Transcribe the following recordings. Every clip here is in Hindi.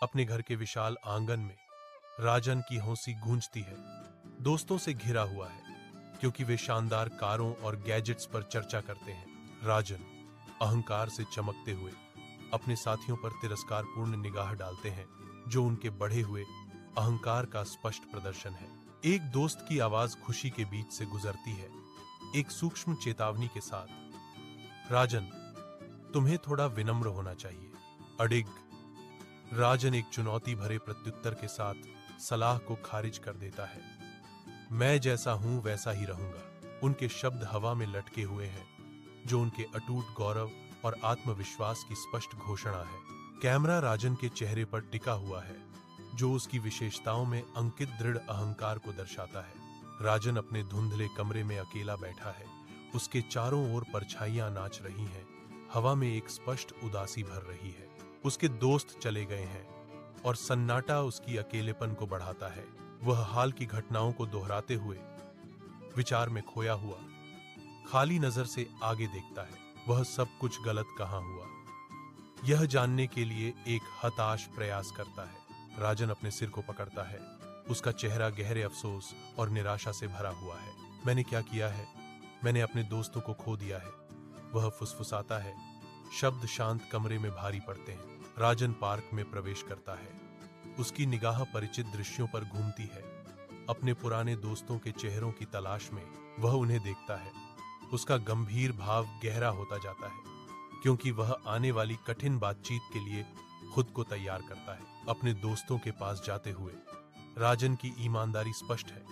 अपने घर के विशाल आंगन में राजन की हंसी गूंजती है। दोस्तों से घिरा हुआ है क्योंकि वे शानदार कारों और गैजेट्स पर चर्चा करते हैं। राजन अहंकार से चमकते हुए अपने साथियों पर तिरस्कारपूर्ण निगाह डालते हैं, जो उनके बढ़े हुए अहंकार का स्पष्ट प्रदर्शन है। एक दोस्त की आवाज खुशी के बीच से गुजरती है, एक सूक्ष्म चेतावनी के साथ, राजन, तुम्हें थोड़ा विनम्र होना चाहिए। अडिग। राजन एक चुनौती भरे प्रत्युत्तर के साथ सलाह को खारिज कर देता है। मैं जैसा हूं वैसा ही रहूंगा। उनके शब्द हवा में लटके हुए हैं, जो उनके अटूट गौरव और आत्मविश्वास की स्पष्ट घोषणा है। कैमरा राजन के चेहरे पर टिका हुआ है, जो उसकी विशेषताओं में अंकित दृढ़ अहंकार को दर्शाता है। राजन अपने धुंधले कमरे में अकेला बैठा है। उसके चारों ओर परछाइयां नाच रही हैं। हवा में एक स्पष्ट उदासी भर रही है। उसके दोस्त चले गए हैं और सन्नाटा उसकी अकेलेपन को बढ़ाता है। वह हाल की घटनाओं को दोहराते हुए विचार में खोया हुआ खाली नजर से आगे देखता है। वह सब कुछ गलत कहां हुआ, यह जानने के लिए एक हताश प्रयास करता है। राजन अपने सिर को पकड़ता है। उसका चेहरा गहरे अफसोस और निराशा से भरा हुआ है। मैंने क्या किया है? मैंने अपने दोस्तों को खो दिया है, वह फुसफुसाता है। शब्द शांत कमरे में भारी पड़ते हैं। राजन पार्क में प्रवेश करता है। उसकी निगाह परिचित दृश्यों पर घूमती है। अपने पुराने दोस्तों के चेहरों की तलाश में वह उन्हें देखता है। उसका गंभीर भाव गहरा होता जाता है, क्योंकि वह आने वाली कठिन बातचीत के लिए खुद को तैयार करता है। अपने दोस्तों के पास जाते हुए राजन की ईमानदारी स्पष्ट है,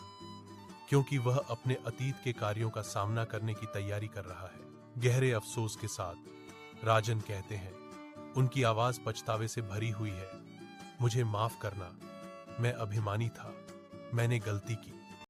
क्योंकि वह अपने अतीत के कार्यों का सामना करने की तैयारी कर रहा है। गहरे अफसोस के साथ राजन कहते हैं, उनकी आवाज पछतावे से भरी हुई है, मुझे माफ करना, मैं अभिमानी था, मैंने गलती की।